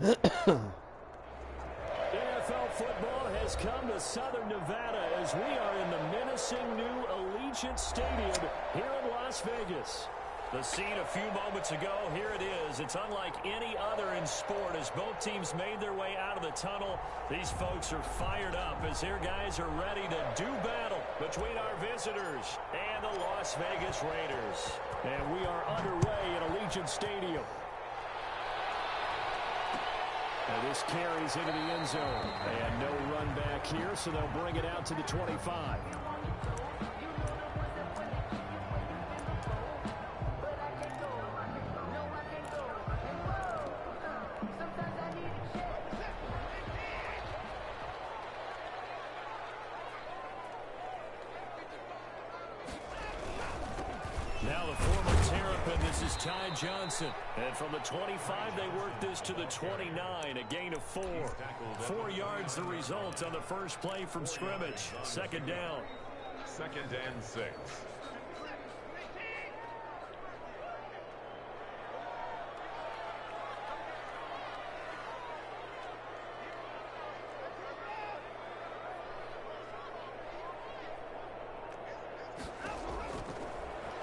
NFL football has come to Southern Nevada as we are in the menacing new Allegiant Stadium here in Las Vegas. The scene a few moments ago, here it is. It's unlike any other in sport as both teams made their way out of the tunnel. These folks are fired up as their guys are ready to do battle between our visitors and the Las Vegas Raiders. And we are underway at Allegiant Stadium. And this carries into the end zone. And no run back here, so they'll bring it out to the 25. Now the former Terrapin, this is Ty Johnson. And from the 25, they work this to the 29, a gain of 4. 4 yards the result on the first play from scrimmage. Second down. 2nd and 6.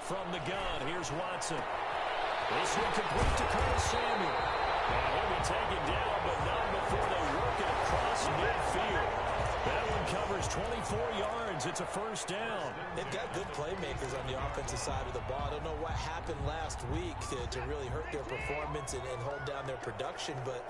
From the gun, here's Watson. This one complete to Curtis Samuel. And he'll be taken down, but not before they work it across midfield. That one covers 24 yards. It's a first down. They've got good playmakers on the offensive side of the ball. I don't know what happened last week to really hurt their performance and hold down their production, but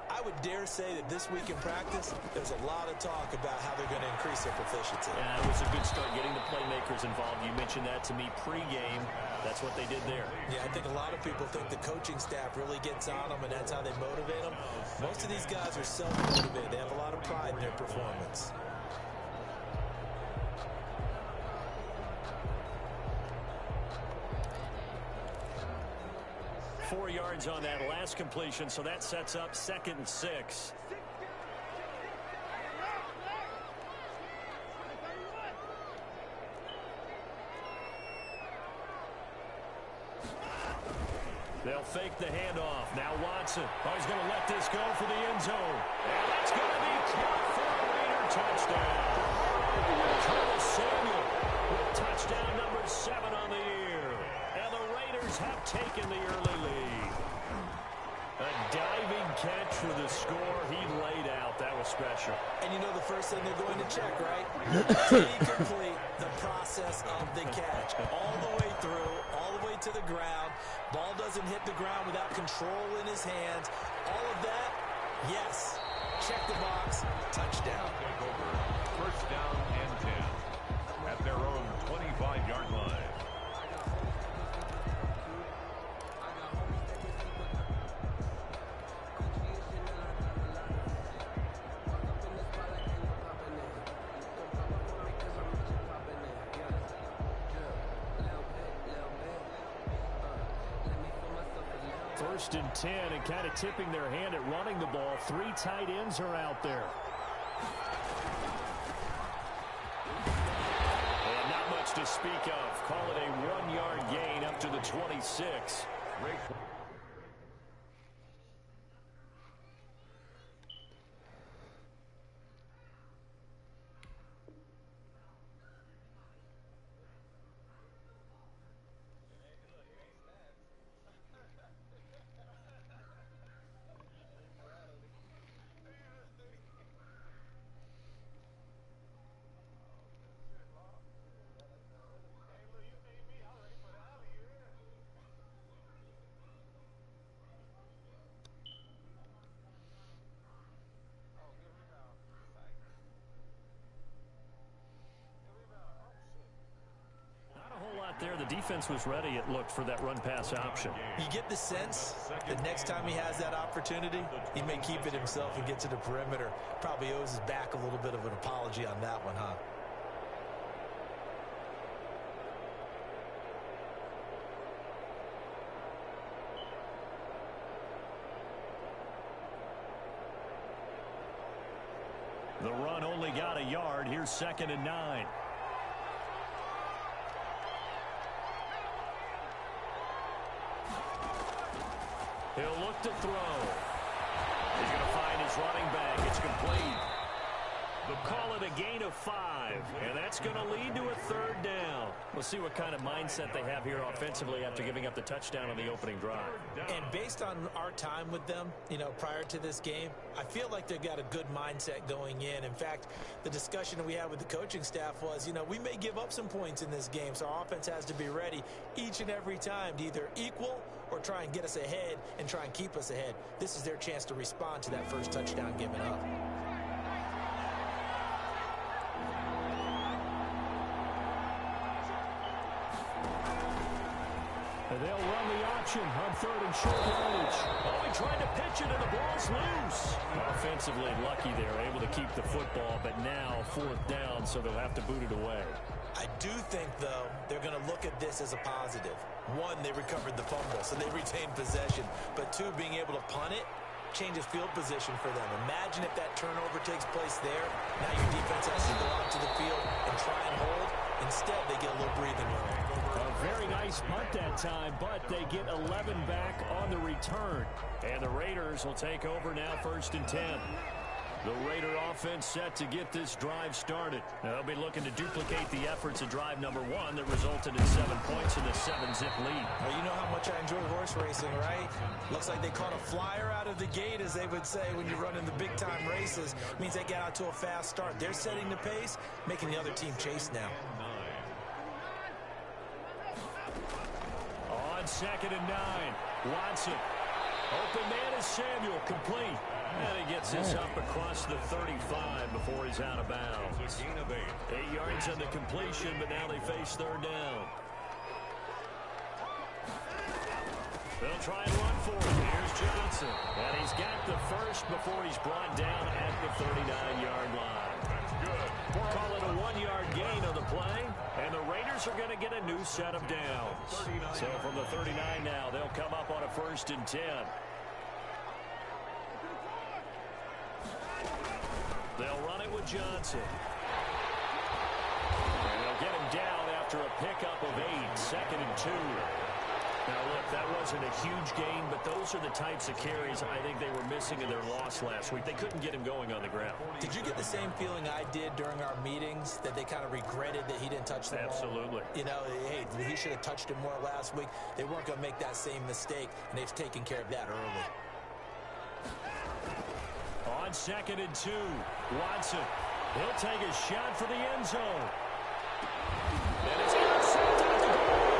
I would dare say that this week in practice, there's a lot of talk about how they're going to increase their proficiency. Yeah, it was a good start getting the playmakers involved. You mentioned that to me pregame. That's what they did there. Yeah, I think a lot of people think the coaching staff really gets on them, and that's how they motivate them. Most of these guys are self-motivated. They have a lot of pride in their performance. Four yards on that last completion, so that sets up 2nd and 6. They'll fake the handoff. Now Watson. Oh, he's going to let this go for the end zone. And that's going to be caught for a Raider touchdown. Curtis Samuel with touchdown number 7 on the year. And the Raiders have taken the early lead. A diving catch for the score. He laid out. That was special. And you know the first thing they're going to check, right? Did he complete the process of the catch? All the way through, all the way to the ground. Ball doesn't hit the ground without control in his hands. All of that, yes. Check the box. Touchdown. First down and 10 at their own 25-yard line. First and 10, and kind of tipping their hand at running the ball. 3 tight ends are out there. And not much to speak of. Call it a 1-yard gain up to the 26. There, the defense was ready, it looked, for that run-pass option. You get the sense that next time he has that opportunity, he may keep it himself and get to the perimeter. Probably owes his back a little bit of an apology on that one, huh? The run only got a yard. Here's 2nd and 9. He'll look to throw. He's going to find his running back. It's complete. They'll call it a gain of 5, and that's going to lead to a 3rd down. We'll see what kind of mindset they have here offensively after giving up the touchdown on the opening drive. And based on our time with them, prior to this game, I feel like they've got a good mindset going in. In fact, the discussion we had with the coaching staff was, we may give up some points in this game, so our offense has to be ready each and every time to either equal or try and get us ahead and try and keep us ahead. This is their chance to respond to that first touchdown given up. And they'll run the option on 3rd and short yardage. Oh, he tried to pitch it, and the ball's loose. Offensively lucky they're able to keep the football, but now 4th down, so they'll have to boot it away. I do think, though, they're going to look at this as a positive. 1, they recovered the fumble, so they retained possession. But 2, being able to punt it changes field position for them. Imagine if that turnover takes place there. Now your defense has to go out to the field and try and hold. Instead, they get a little breathing room. A very nice punt that time, but they get 11 back on the return. And the Raiders will take over now, 1st and 10. The Raider offense set to get this drive started. They'll be looking to duplicate the efforts of drive number 1 that resulted in 7 points in the 7-zip lead. Well, you know how much I enjoy horse racing, right? Looks like they caught a flyer out of the gate, as they would say when you're running the big-time races. It means they get out to a fast start. They're setting the pace, making the other team chase now. On 2nd and 9, Watson. Open man is Samuel, complete. And he gets this up across the 35 before he's out of bounds. 8 yards on the completion, but now they face 3rd down. They'll try and run for it. Here's Johnson. And he's got the first before he's brought down at the 39-yard line. That's good. We'll call it a 1-yard gain on the play. And the Raiders are going to get a new set of downs. So from the 39 now, they'll come up on a 1st and 10. They'll run it with Johnson. And they'll get him down after a pickup of 8, 2nd and 2. Now, look, that wasn't a huge gain, but those are the types of carries I think they were missing in their loss last week. They couldn't get him going on the ground. Did you get the same feeling I did during our meetings, that they kind of regretted that he didn't touch the ball? Absolutely. Hey, he should have touched him more last week. They weren't going to make that same mistake, and they've taken care of that early. On 2nd and 2, Watson. He'll take a shot for the end zone. And it's intercepted at the goal.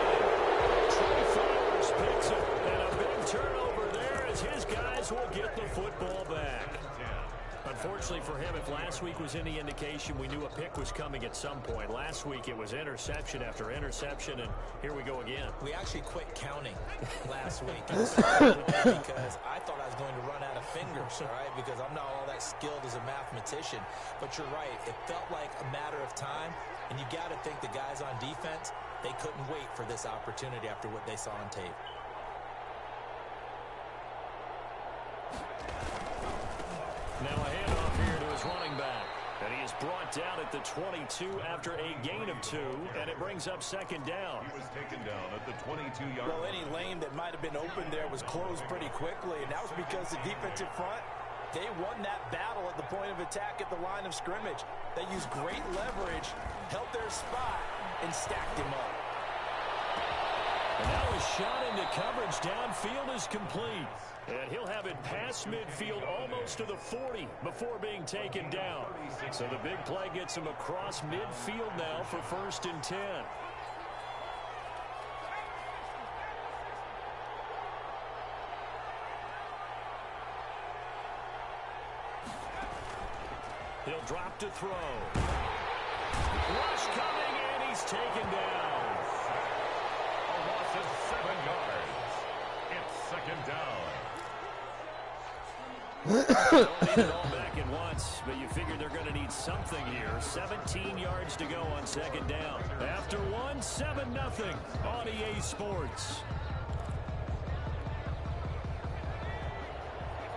Trey Flowers picks it. And a big turnover there as his guys will get the football back. Unfortunately for him, if last week was any indication, we knew a pick was coming at some point. Last week it was interception after interception, and here we go again. We actually quit counting last week because I thought I was going to run out of fingers, all right, because I'm not all that skilled as a mathematician. But you're right. It felt like a matter of time, and you got to think the guys on defense, they couldn't wait for this opportunity after what they saw on tape. Now a handoff here to his running back. And he is brought down at the 22 after a gain of 2, and it brings up 2nd down. He was taken down at the 22-yard line. Well, any lane that might have been open there was closed pretty quickly, and that was because the defensive front, they won that battle at the point of attack at the line of scrimmage. They used great leverage, held their spot, and stacked him up. And now a shot into coverage downfield is complete. And he'll have it past midfield almost to the 40 before being taken down. So the big play gets him across midfield now for 1st and 10. He'll drop to throw. Rush coming, and he's taken down. A loss of 7 yards. It's 2nd down. Don't need it all back at once, but you figure they're going to need something here. 17 yards to go on 2nd down. After 1, 7-0 on EA Sports.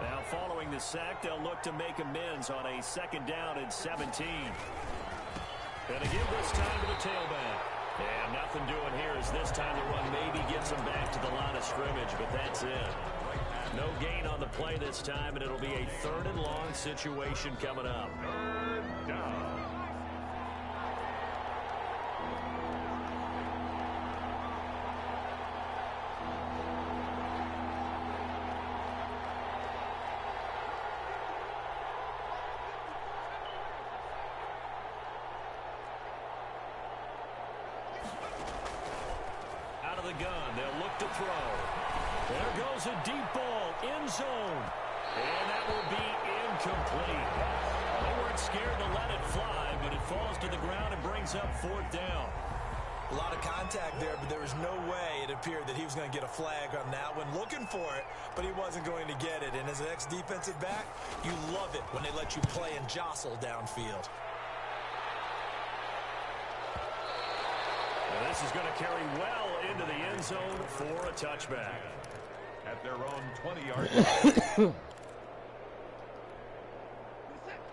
Now following the sack, they'll look to make amends on a 2nd down and 17. And again this time to the tailback. And nothing doing here as this time the run maybe gets them back to the line of scrimmage, but that's it. No gain on the play this time, and it'll be a 3rd and long situation coming up. 3rd down. Out of the gun, they'll look to throw. There goes a deep ball, end zone. And that will be incomplete. They weren't scared to let it fly, but it falls to the ground and brings up 4th down. A lot of contact there, but there was no way it appeared that he was going to get a flag on that one. Looking for it, but he wasn't going to get it. And as an ex-defensive back, you love it when they let you play and jostle downfield. And this is going to carry well into the end zone for a touchback. At their own 20-yard line.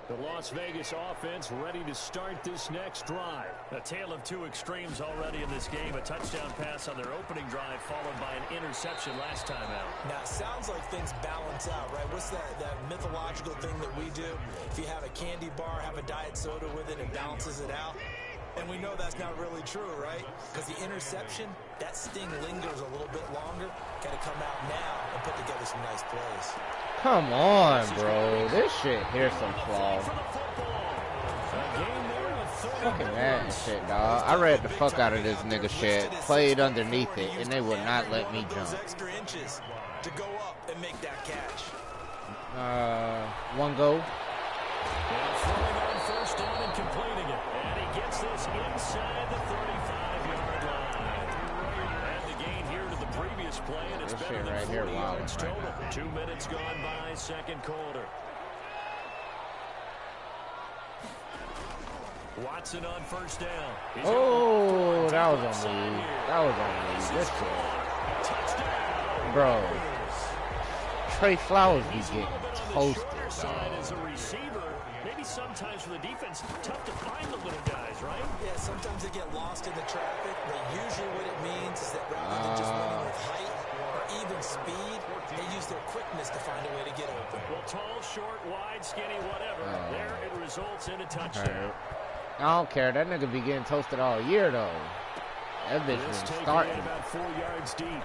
The Las Vegas offense ready to start this next drive. A tale of two extremes already in this game. A touchdown pass on their opening drive followed by an interception last time out. Now, it sounds like things balance out, right? What's that mythological thing that we do? If you have a candy bar, have a diet soda with it, it balances it out. And we know that's not really true, right? Because the interception, that sting lingers a little bit longer. Got to come out now and put together some nice plays. Come on, bro. This shit here's some flaws. Fucking Madden shit, dog. I read the fuck out of this nigga shit. Played underneath it, and they would not let me jump. Extra inches to go up and make that catch. One go. Throwing on first down and completing it. And he gets this inside the 35-yard line. And the gain here to the previous play, and it's This better shit than right 40 here, yards wow. total. 2 minutes gone by, second quarter. Watson on first down. Oh, that was on me. That was on me. This shit. Touchdown. Bro. Trey Flowers be getting toasted, Side dog. as a receiver, maybe sometimes for the defense, tough to find the little guys, right? Yeah, sometimes they get lost in the traffic, but usually what it means is that rather than just winning with height or even speed, they use their quickness to find a way to get open. Well, tall, short, wide, skinny, whatever. There it results in a touchdown. I don't care. That nigga be getting toasted all year, though. That bitch This been taken starting. in about 4 yards deep.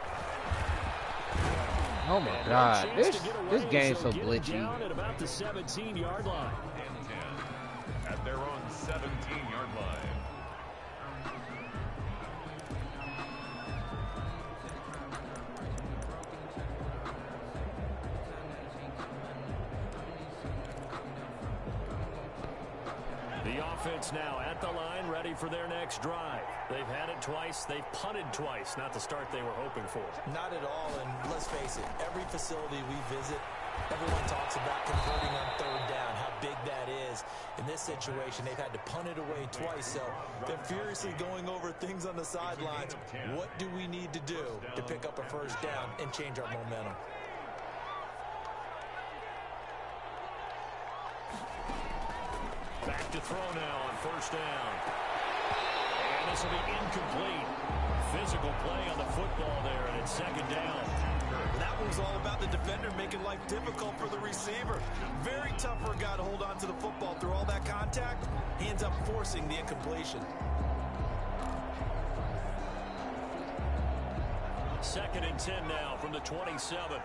Oh my And god, no chance this to get away this as game's so they'll get it glitchy. down at about the 17-yard line. And 10 at their own 17-yard line. The offense now at the line, ready for their next drive. They've had it twice. They've punted twice. Not the start they were hoping for. Not at all, and let's face it, every facility we visit, everyone talks about converting on third down, how big that is. In this situation, they've had to punt it away twice, so they're furiously going over things on the sidelines. What do we need to do to pick up a first down and change our momentum? Back to throw now on first down. And this will be incomplete. Physical play on the football there, and it's second down. That was all about the defender making life difficult for the receiver. Very tough for a guy to hold on to the football through all that contact. He ends up forcing the incompletion. Second and 10 now from the 27.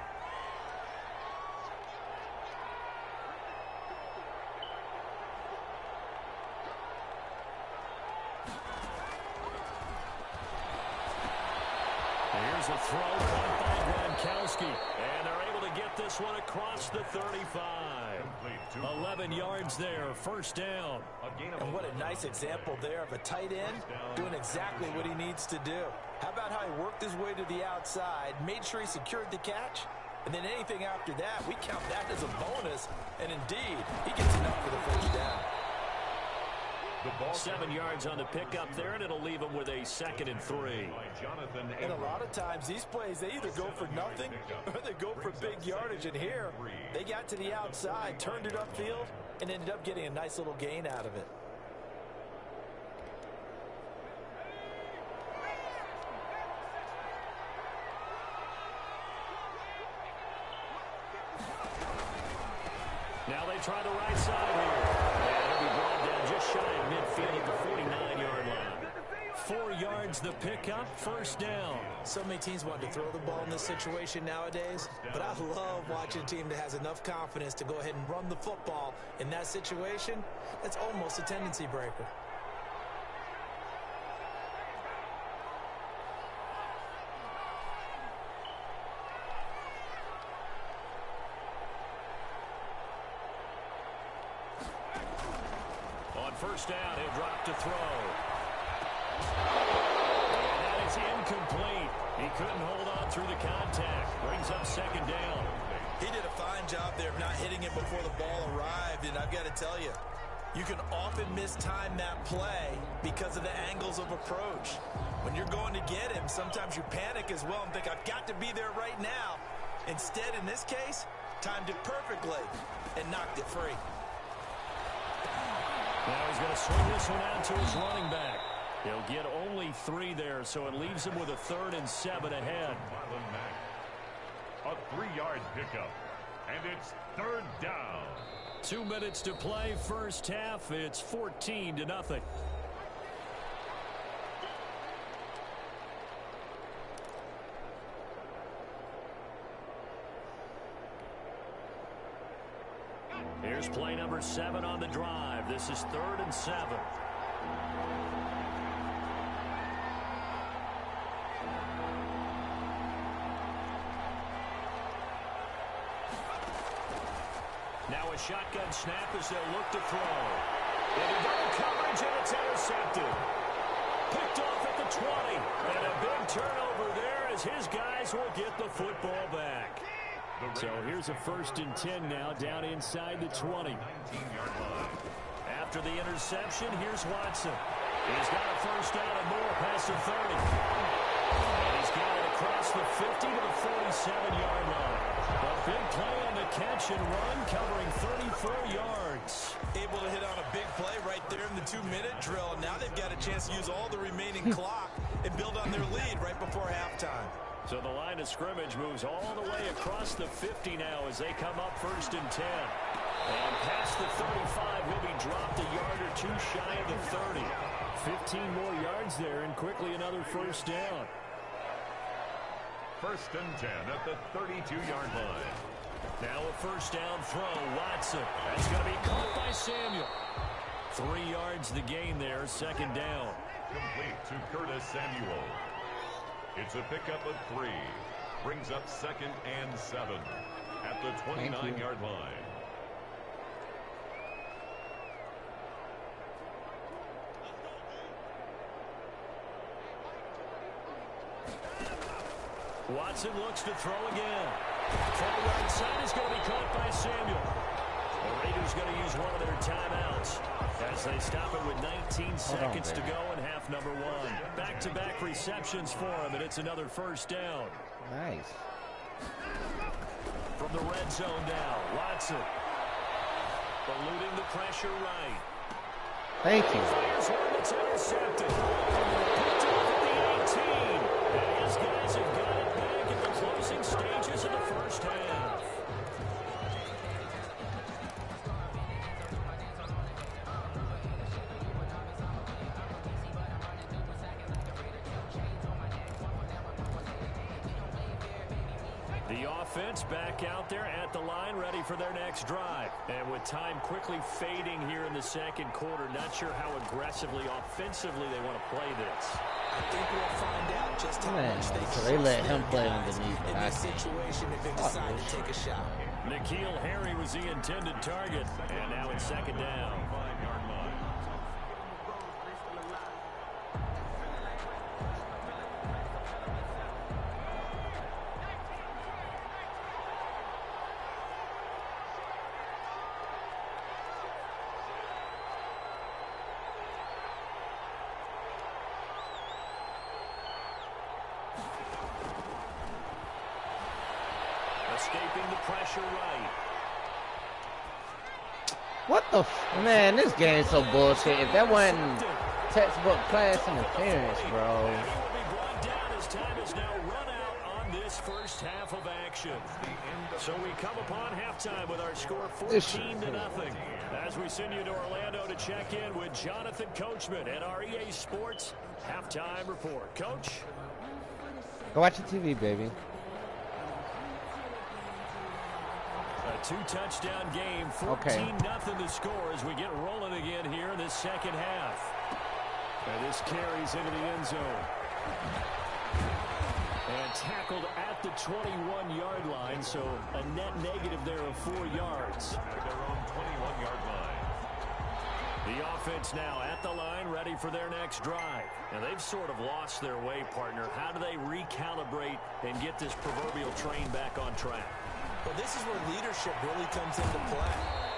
Here's a throw caught by Gronkowski. And they're able to get this one across the 35. 11 yards there, first down. And what a nice example there of a tight end doing exactly what he needs to do. How about how he worked his way to the outside, made sure he secured the catch, and then anything after that, we count that as a bonus. And indeed, he gets enough for the first down. 7 yards on the pickup there, and it'll leave him with a 2nd and 3. And a lot of times, these plays, they either go for nothing or they go for big yardage. And here, they got to the outside, turned it upfield, and ended up getting a nice little gain out of it. Now they try the right side here. And he'll be brought down just shy of midfield at the 49-yard line. 4 yards the pickup, first down. So many teams want to throw the ball in this situation nowadays, but I love watching a team that has enough confidence to go ahead and run the football in that situation. That's almost a tendency breaker. On first down, he'll drop to throw. And that is incomplete. He couldn't hold on through the contact. Brings up second down. He did a fine job there of not hitting it before the ball arrived, and I've got to tell you, you can often mistime that play because of the angles of approach. When you're going to get him, sometimes you panic as well and think, I've got to be there right now. Instead, in this case, timed it perfectly and knocked it free. Now he's going to swing this one out to his running back. He'll get only 3 there, so it leaves him with a 3rd and 7 ahead. A 3-yard pickup, and it's 3rd down. 2 minutes to play, first half. It's 14-0. Here's play number 7 on the drive. This is 3rd and 7. Now a shotgun snap as they'll look to throw. Into double coverage, and it's intercepted. Picked off at the 20. And a big turnover there as his guys will get the football back. So here's a 1st and 10 now, down inside the 20. 19-yard line. After the interception, here's Watson. He's got a first down and more past the 30. And he's got it across the 50 to the 47-yard line. A big play on the catch and run, covering 34 yards. Able to hit on a big play right there in the 2-minute drill. And now they've got a chance to use all the remaining clock and build on their lead right before halftime. So the line of scrimmage moves all the way across the 50 now as they come up 1st and 10. And past the 35, he'll be dropped a yard or 2 shy of the 30. 15 more yards there, and quickly another first down. 1st and 10 at the 32-yard line. Now a first down throw, Watson. That's going to be caught by Samuel. 3 yards the gain there, 2nd down. Complete to Curtis Samuel. It's a pickup of 3. Brings up 2nd and 7 at the 29-yard line. Watson looks to throw again. Far right side is going to be caught by Samuel. The Raiders going to use one of their timeouts as they stop it with 19 seconds to go in half number 1. Back-to-back receptions for him, and it's another first down. Nice. From the red zone now, Watson. Eluding the pressure right. Thank you. Fires one that's intercepted. Picked off at the 18. And his guys have got it back in the closing stages of the first half. The offense back out there at the line, ready for their next drive. And with time quickly fading here in the second quarter, not sure how aggressively, offensively they want to play this. I think we'll find out just how much they let him play underneath in this situation if they decide to take a shot. N'Keal Harry was the intended target, and now it's 2nd down. 5-yard line. Escaping the pressure right. What the man, this game's so bullshit. If that wasn't textbook class interference, bro. He will be brought down as time is now run out on this this first half of action. So we come upon halftime with our score 14-0. As we send you to Orlando to check in with Jonathan Coachman at our EA Sports Halftime Report. Coach? Go watch the TV, baby. A two-touchdown game, 14-0 to score as we get rolling again here in this second half. And this carries into the end zone. And tackled at the 21-yard line, so a net negative there of 4 yards. Their own 21-yard line. The offense now at the line, ready for their next drive. And they've sort of lost their way, partner. How do they recalibrate and get this proverbial train back on track? Well, this is where leadership really comes into play.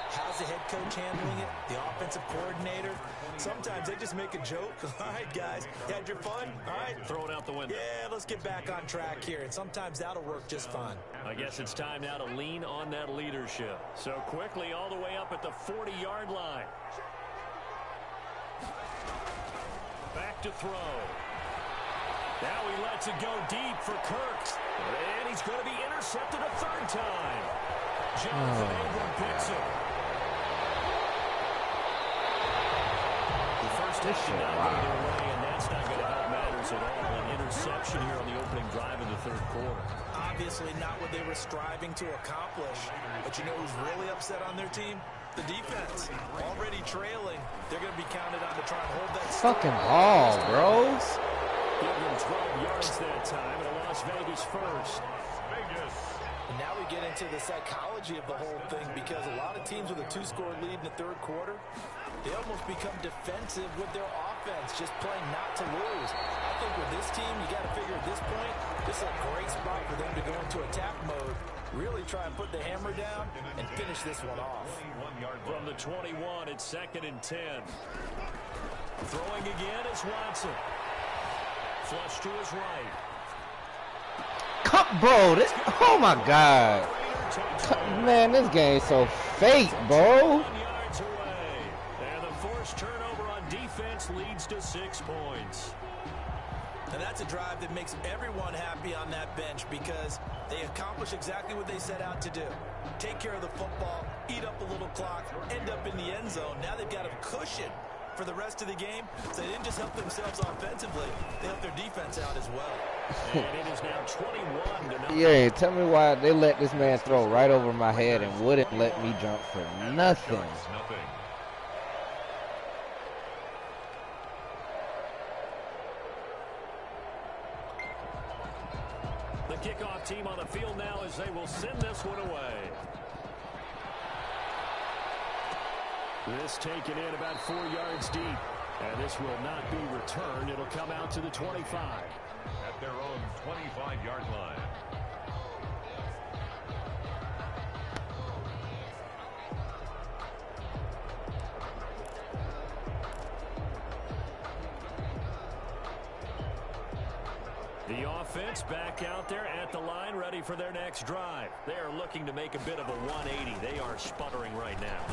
How's the head coach handling it? The offensive coordinator? Sometimes they just make a joke. All right, guys, you had your fun? All right. Throw it out the window. Yeah, let's get back on track here. And sometimes that'll work just fine. I guess it's time now to lean on that leadership. So quickly all the way up at the 40-yard line. Back to throw. Now he lets it go deep for Kirk. And he's going to be intercepted a third time. Jonathan Abram picks him. The first down not going their way, and that's not going to help matters at all. An interception here on the opening drive in the third quarter. Obviously not what they were striving to accomplish. But you know who's really upset on their team? The defense. Already trailing. They're going to be counted on to try and hold that. Fucking ball, bro. Give them 12 yards that time, and a Las Vegas first. Vegas. And now we get into the psychology of the whole thing, because a lot of teams with a 2-score lead in the third quarter, they almost become defensive with their offense, just playing not to lose. I think with this team, you got to figure at this point, this is a great spot for them to go into attack mode, really try and put the hammer down and finish this one off. From the 21, it's 2nd and 10. Throwing again is Watson. Flush to his right. Bro, this, oh my God. Man, this game's so fake, bro. 1 yards away. And the forced turnover on defense leads to 6 points. And that's a drive that makes everyone happy on that bench, because they accomplish exactly what they set out to do. Take care of the football, eat up a little clock, end up in the end zone. Now they've got a cushion for the rest of the game, so they didn't just help themselves offensively, they helped their defense out as well. And it is now 21-0. Yeah, tell me why they let this man throw right over my head and wouldn't let me jump for nothing. The kickoff team on the field now as they will send this one away. This taken in about 4 yards deep. And this will not be returned. It'll come out to the 25. At their own 25-yard line. The offense back out there at the line, ready for their next drive. They are looking to make a bit of a 180. They are sputtering right now.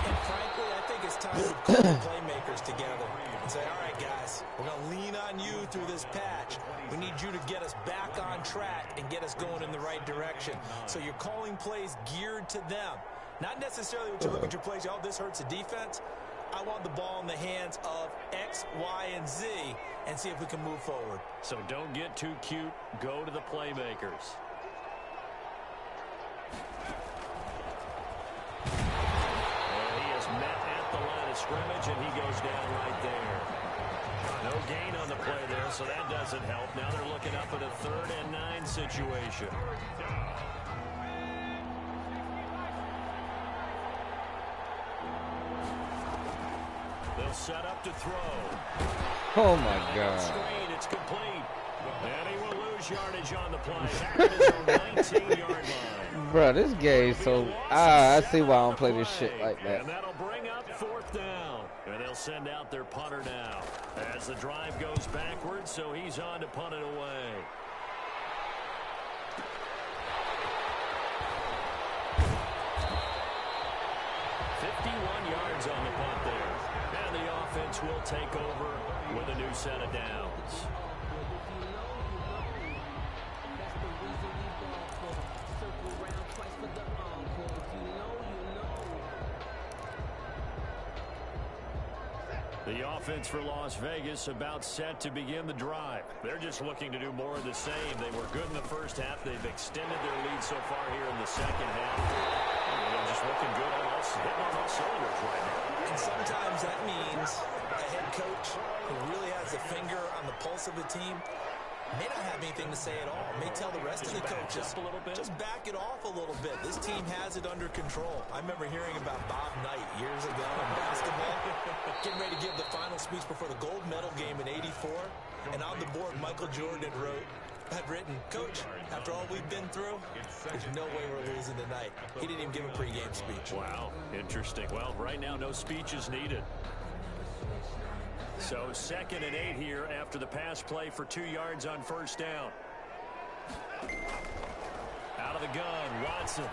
And frankly, I think it's time to pull the playmakers together and say, all right, guys, we're going to lean on you through this patch. We need you to get us back on track and get us going in the right direction. So you're calling plays geared to them. Not necessarily when you look at your plays, oh, this hurts the defense. I want the ball in the hands of X, Y, and Z and see if we can move forward. So don't get too cute. Go to the playmakers. Met at the line of scrimmage, and he goes down right there. No gain on the play there, so that doesn't help. Now they're looking up at a 3rd and 9 situation. They'll set up to throw. Oh my God. Screen, it's complete. And he will lose yardage on the play. Back at his own 19-yard line. Bro, this game, so I see why I don't play this shit like that. And that'll bring up 4th down. And they'll send out their punter now. As the drive goes backwards, so he's on to punt it away. Yards on the punt there. And the offense will take over with a new set of downs. The offense for Las Vegas about set to begin the drive. They're just looking to do more of the same. They were good in the first half. They've extended their lead so far here in the second half. They're just looking good on us, hitting on all cylinders right now. And sometimes that means a head coach who really has a finger on the pulse of the team may not have anything to say at all. May tell the rest of the coaches, just back it off a little bit. This team has it under control. I remember hearing about Bob Knight years ago in basketball, getting ready to give the final speech before the gold medal game in '84. And on the board, Michael Jordan had written, "Coach, after all we've been through, there's no way we're losing tonight." He didn't even give a pregame speech. Wow, interesting. Well, right now, no speech is needed. So 2nd and 8 here after the pass play for 2 yards on first down. Out of the gun, Watson.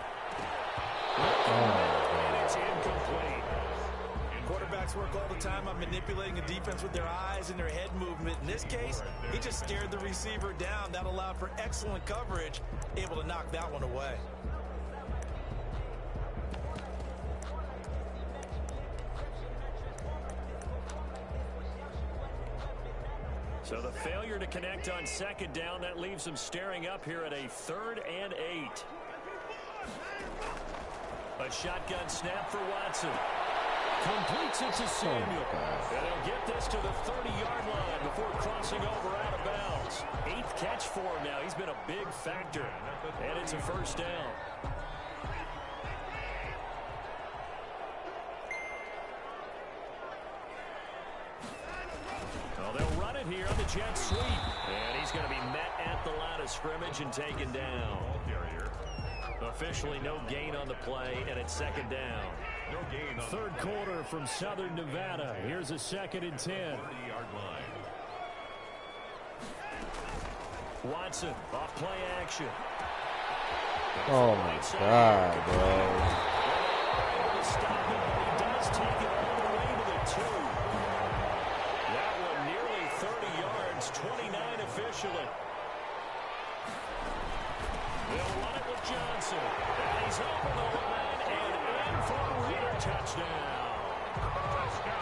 And it's incomplete. Quarterbacks work all the time on manipulating a defense with their eyes and their head movement. In this case, he just stared the receiver down. That allowed for excellent coverage, able to knock that one away. So the failure to connect on 2nd down, that leaves them staring up here at a 3rd and 8. A shotgun snap for Watson. Completes it to Samuel. And he'll get this to the 30-yard line before crossing over out of bounds. 8th catch for him now. He's been a big factor. And it's a first down. Well, they'll run it here on the jet sweep. And he's going to be met at the line of scrimmage and taken down. Officially no gain on the play, and it's 2nd down. No gain on 3rd quarter from Southern Nevada. Here's a 2nd and 10. 30-yard line. Watson, off play action. Oh my God, bro. Stop it, but he does take it all the way to the 2. That one nearly 30 yards, 29 officially. They'll run it with Johnson. And he's over the line and in for a Raider touchdown.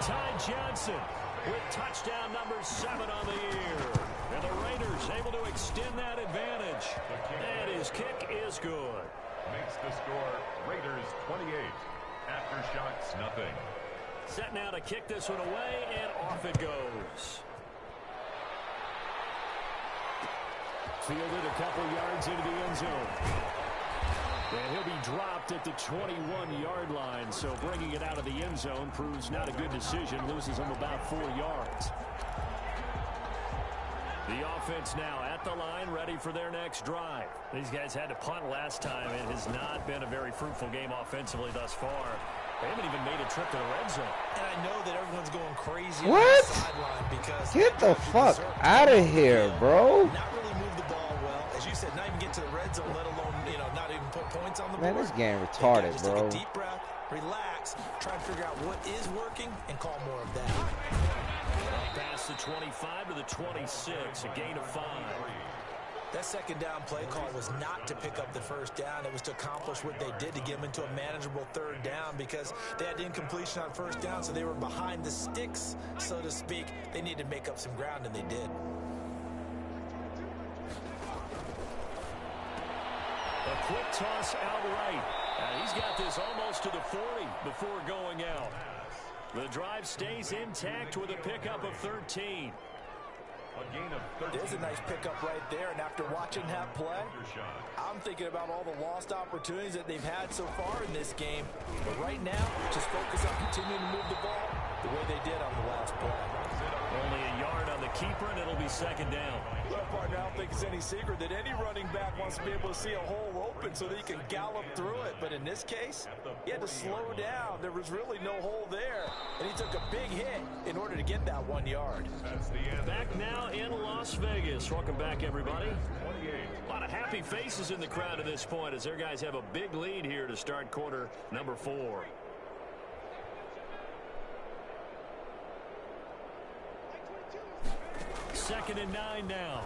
Ty Johnson with touchdown number 7 on the year. And the Raiders able to extend that advantage. And his kick is good. Makes the score Raiders 28. Aftershocks nothing. Set now to kick this one away, and off it goes. Fielded a couple yards into the end zone. And he'll be dropped at the 21-yard line, so bringing it out of the end zone proves not a good decision. Loses him about 4 yards. The offense now at the line, ready for their next drive. These guys had to punt last time. It has not been a very fruitful game offensively thus far. They haven't even made a trip to the red zone. And I know that everyone's going crazy on the sideline because Get the fuck out of here, bro. Not really move the ball well. As you said, not even get to the red zone, let alone, not even put points on the board. Man, this game retarded, just bro. take a deep breath, relax, try to figure out what is working, and call more of that. Past the 25 to the 26, a gain of 5. That 2nd down play call was not to pick up the first down. It was to accomplish what they did to get them into a manageable 3rd down because they had incompletion on first down, so they were behind the sticks, so to speak. They needed to make up some ground, and they did. A quick toss outright. And he's got this almost to the 40 before going out. The drive stays intact with a pickup of 13. A gain of 13. There's a nice pickup right there, and after watching that play, I'm thinking about all the lost opportunities that they've had so far in this game. But right now, just focus on continuing to move the ball the way they did on the last play. Only a yard on the keeper, and it'll be 2nd down. Well, partner, I don't think it's any secret that any running back wants to be able to see a hole open so that he can gallop through it. But in this case, he had to slow down. There was really no hole there, and he took a big hit in order to get that 1 yard. That's the end. Back now in Las Vegas. Welcome back, everybody. A lot of happy faces in the crowd at this point as their guys have a big lead here to start quarter number 4. Second and 9 now.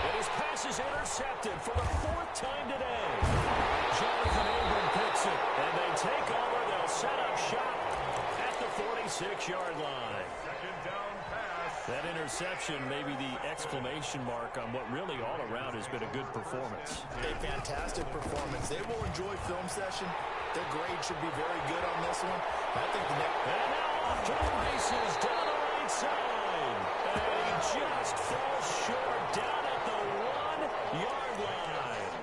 And his pass is intercepted for the 4th time today. Jonathan Abram picks it, and they take over. They'll set up shop at the 46-yard line. Second down pass. That interception may be the exclamation mark on what really all around has been a good performance. A fantastic performance. They will enjoy film session. Their grade should be very good on this one. I think the next... And now off to the races down the right side. And he just falls short down at the 1-yard line.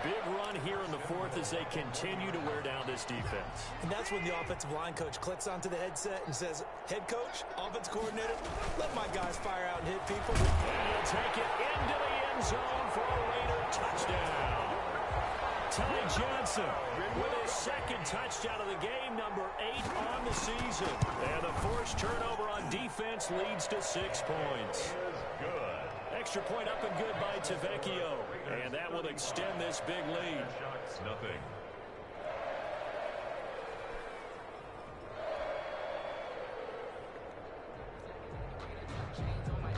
Big run here in the fourth as they continue to wear down this defense. And that's when the offensive line coach clicks onto the headset and says, head coach, offense coordinator, let my guys fire out and hit people. And he'll take it into the end zone for a Raider touchdown. Ty Johnson with his second touchdown of the game, number 8 on the season. And the forced turnover on defense leads to 6 points. Good. Extra point up and good by Tavecchio. And that will extend this big lead. Shots, nothing.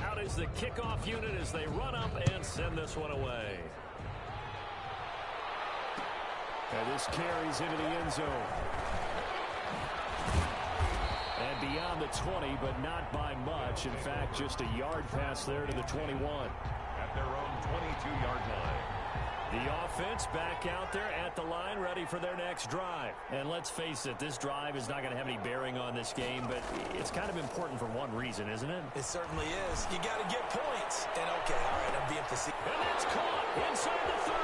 Out is the kickoff unit as they run up and send this one away. And this carries into the end zone. And beyond the 20, but not by much. In fact, just a yard pass there to the 21. At their own 22-yard line. The offense back out there at the line, ready for their next drive. And let's face it, this drive is not going to have any bearing on this game, but it's kind of important for one reason, isn't it? It certainly is. You got to get points. And okay, all right, I'm being facetious. And that's caught inside the 30.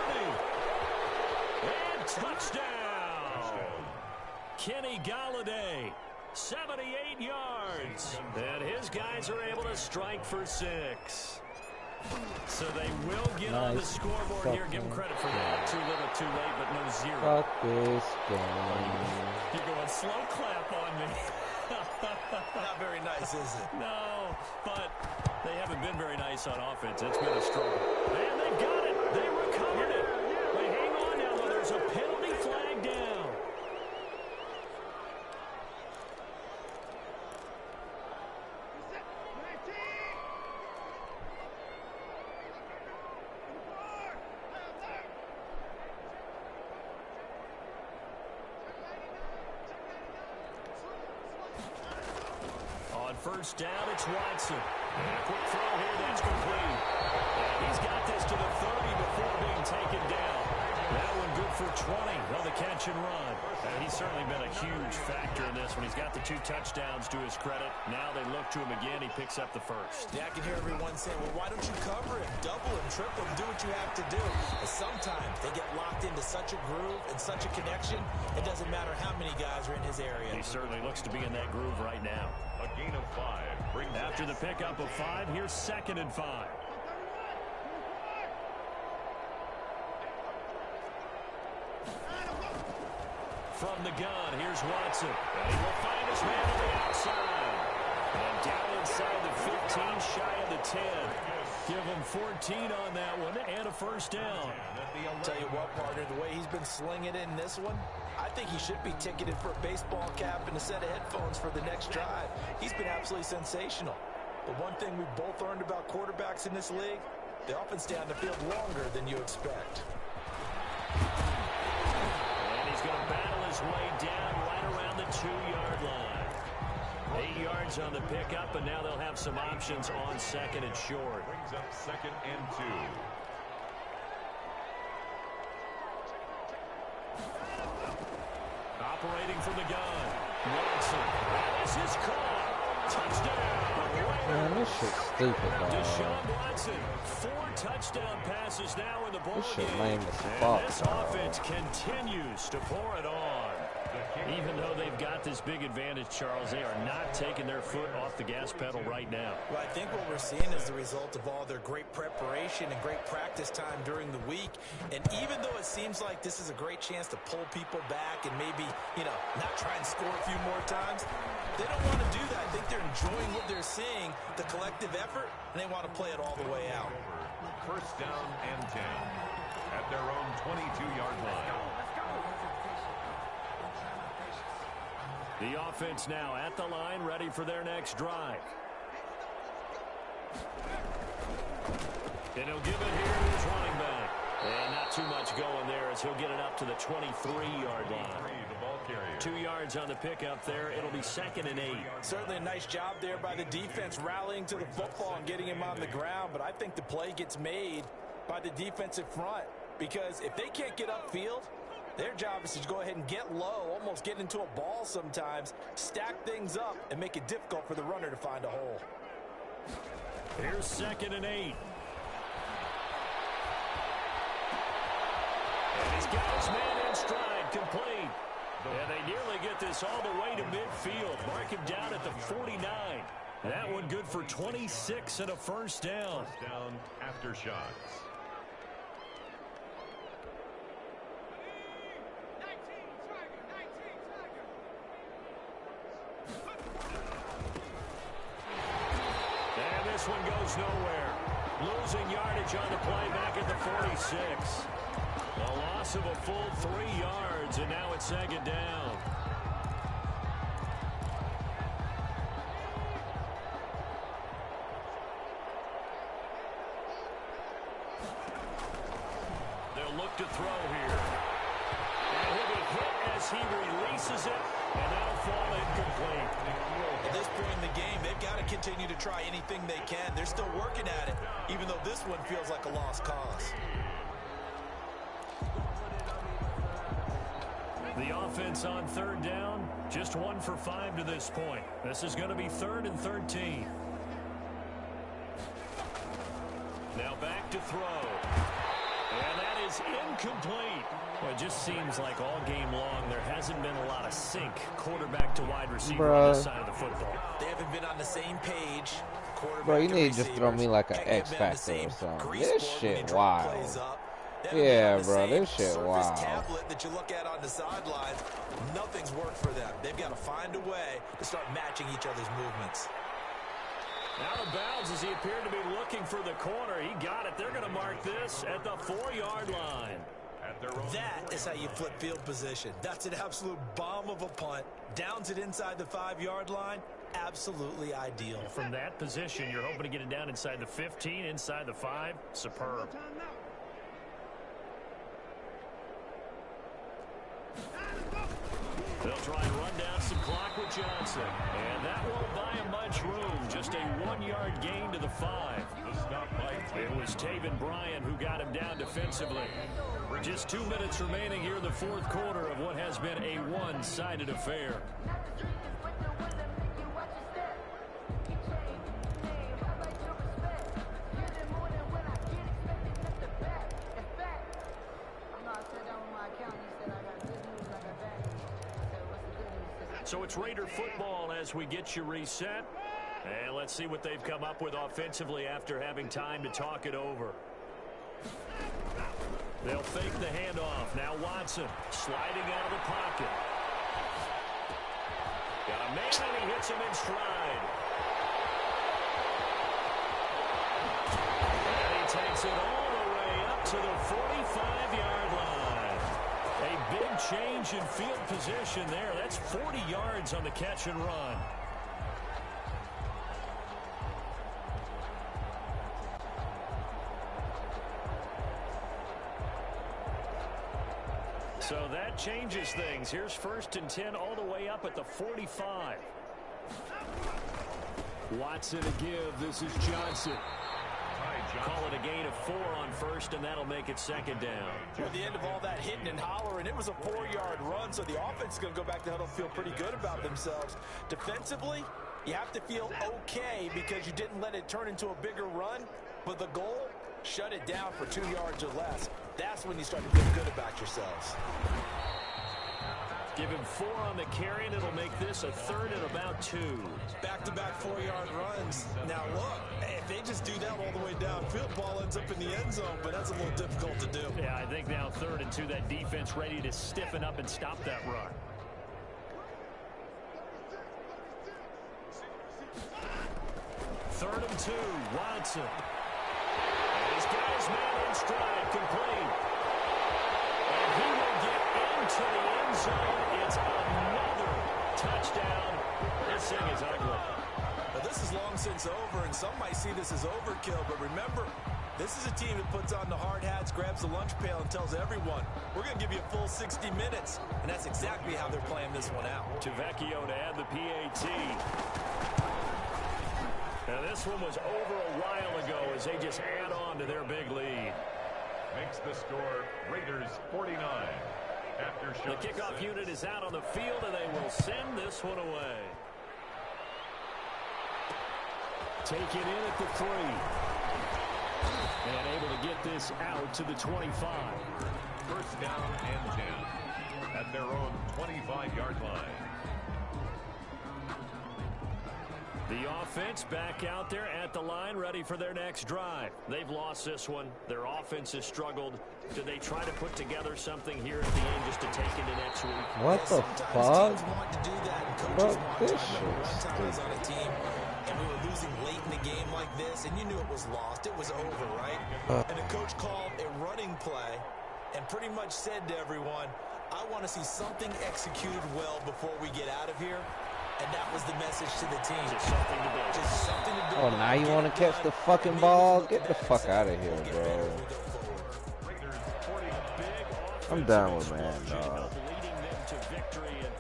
And touchdown. Kenny Galladay, 78 yards. And his guys are able to strike for 6. So they will get on the scoreboard here. Give them credit for that. Too little, too late, but no 0. Fuck this game. You're going slow clap on me. Not very nice, is it? No, but they haven't been very nice on offense. It's been a struggle. And they got it. They recovered it. But hang on now, though. There's a penalty flag down. First down, it's Watson. And a quick throw here, that's complete. And he's got this to the 30 before being taken down. That one good for 20 on the catch and run. And he's certainly been a huge factor in this one. He's got the 2 touchdowns to his credit. Now they look to him again. He picks up the first. Yeah, I can hear everyone saying, well, why don't you cover him? Double him, triple him, do what you have to do. But sometimes they get locked into such a groove and such a connection, it doesn't matter how many guys are in his area. He certainly looks to be in that groove right now. A gain of 5 brings after the pickup of 5, here's 2nd and 5. From the gun, here's Watson. And he will find his man on the outside. And down inside the 15, shy of the 10. Give him 14 on that one and a first down. I'll tell you what, partner, the way he's been slinging in this one, I think he should be ticketed for a baseball cap and a set of headphones for the next drive. He's been absolutely sensational. But one thing we've both learned about quarterbacks in this league, they often stay on the field longer than you expect. And he's going to battle his way down right around the 2-yard line. 8 yards on the pickup, and now they'll have some options on 2nd and short. Brings up 2nd and 2. Operating from the gun. Watson. That is his call. Touchdown. Man, this shit's stupid, dog. Deshaun Watson. 4 touchdown passes now in the ball This shit game. lame as And fuck, this dog. offense continues to pour it on. Even though they've got this big advantage, Charles, they are not taking their foot off the gas pedal right now. Well, I think what we're seeing is the result of all their great preparation and great practice time during the week. And even though it seems like this is a great chance to pull people back and maybe, not try and score a few more times, they don't want to do that. I think they're enjoying what they're seeing, the collective effort, and they want to play it all the way out. First down and 10 at their own 22-yard line. The offense now at the line, ready for their next drive. And he'll give it here to his running back. And not too much going there as he'll get it up to the 23-yard line. The ball carrier. 2 yards on the pickup there. It'll be 2nd and 8. Certainly a nice job there by the defense rallying to the football and getting him on the ground. But I think the play gets made by the defensive front, because if they can't get upfield, their job is to go ahead and get low, almost get into a ball sometimes, stack things up, and make it difficult for the runner to find a hole. Here's 2nd and 8. And he's got his man in stride, complete. And they nearly get this all the way to midfield. Mark him down at the 49. That one good for 26 and a first down. First down after shots. And this one goes nowhere. Losing yardage on the play back at the 46. A loss of a full 3 yards, and now it's 2nd down. They'll look to throw here. And he'll be hit as he releases it, and that'll fall incomplete. At this point in the game, they've got to continue to try anything they can. They're still working at it, even though this one feels like a lost cause. The offense on 3rd down, just 1 for 5 to this point. This is going to be 3rd and 13. Now back to throw. And that is incomplete. Well, it just seems like all game long there hasn't been a lot of sync quarterback to wide receiver on this side of the football. They haven't been on the same page. Bro, you need to just throw me like an X Factor or something. This shit wild. Yeah, bro, this shit wild. Tablet that you look at on the sidelines, nothing's worked for them. They've got to find a way to start matching each other's movements. Out of bounds as he appeared to be looking for the corner. He got it. They're going to mark this at the 4-yard line. That is how you flip field position. That's an absolute bomb of a punt. Downs it inside the 5-yard line. Absolutely ideal. From that position, you're hoping to get it down inside the 15, inside the 5. Superb. They'll try and run down some clock with Johnson. And that won't buy him much room. Just a 1-yard gain to the 5. It was Taven Bryan who got him down defensively. Just 2 minutes remaining here in the 4th quarter of what has been a one-sided affair. So it's Raider football as we get you reset. And let's see what they've come up with offensively after having time to talk it over. They'll fake the handoff. Now Watson sliding out of the pocket. Got a man and he hits him in stride. And he takes it all the way up to the 45-yard line. A big change in field position there. That's 40 yards on the catch and run. So that changes things. Here's 1st and 10 all the way up at the 45. Watson to give. This is Johnson. Call it a gain of 4 on 1st, and that'll make it 2nd down. At the end of all that hitting and hollering, it was a 4-yard run, so the offense is going to go back to huddle, feel pretty good about themselves. Defensively, you have to feel okay because you didn't let it turn into a bigger run, but the goal, shut it down for 2 yards or less. That's when you start to feel good about yourselves. Give him 4 on the carry, and it'll make this a 3rd and about 2. Back-to-back 4-yard runs. Now, look, if they just do that all the way downfield, ball ends up in the end zone, but that's a little difficult to do. Yeah, I think now 3rd and 2, that defense ready to stiffen up and stop that run. Third and 2, Watson. And he's got his man in stride, complete. And he will get into the end zone. It's another touchdown. This thing is ugly. Well, this is long since over, and some might see this as overkill, but remember, This is a team that puts on the hard hats, grabs the lunch pail, and tells everyone, we're going to give you a full 60 minutes. And that's exactly how they're playing this one out. To Vecchio to add the PAT. Now this one was over a while ago as they just add on to their big lead. Makes the score Raiders 49. After the kickoff unit is out on the field, and they will send this one away. Take it in at the 3. And able to get this out to the 25. First down and 10 at their own 25-yard line. The offense back out there at the line, ready for their next drive. They've lost this one. Their offense has struggled. Do they try to put together something here at the end just to take into next week? What the fuck? Bro, this shit on a team, and we were losing late in the game like this, and you knew it was lost. It was over, right? And the coach called a running play and pretty much said to everyone, I want to see something executed well before we get out of here. And that was the message to the team. Just something to do. Just something to do. Oh, now you want to catch the fucking ball? Get the fuck out of here, bro. I'm done with man, dog. Leading them to victory, and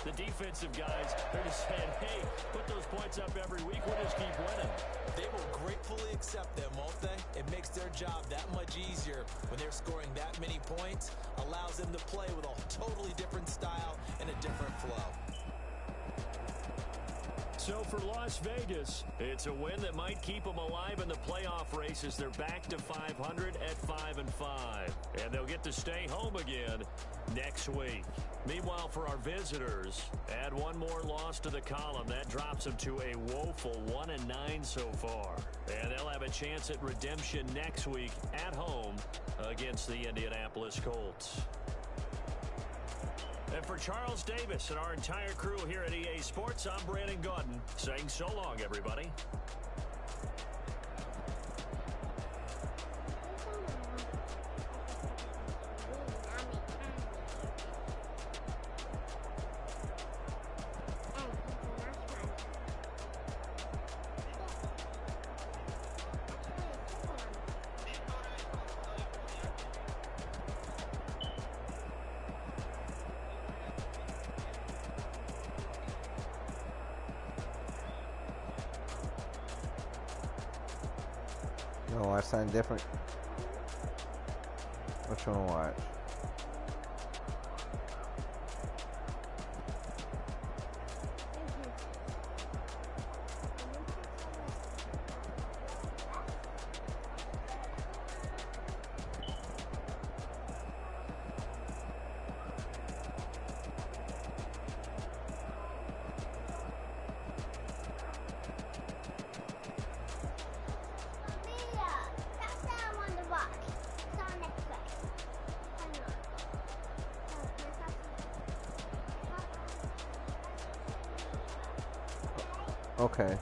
the defensive guys, they're just saying, hey, put those points up every week. We'll just keep winning. They will gratefully accept them, won't they? It makes their job that much easier when they're scoring that many points. Allows them to play with a totally different style and a different flow. So for Las Vegas, it's a win that might keep them alive in the playoff races. They're back to 500 at 5-5. And they'll get to stay home again next week. Meanwhile, for our visitors, add one more loss to the column. That drops them to a woeful 1-9 so far. And they'll have a chance at redemption next week at home against the Indianapolis Colts. And for Charles Davis and our entire crew here at EA Sports, I'm Brandon Gaudin saying so long, everybody. You wanna watch something different? What you wanna watch? Okay.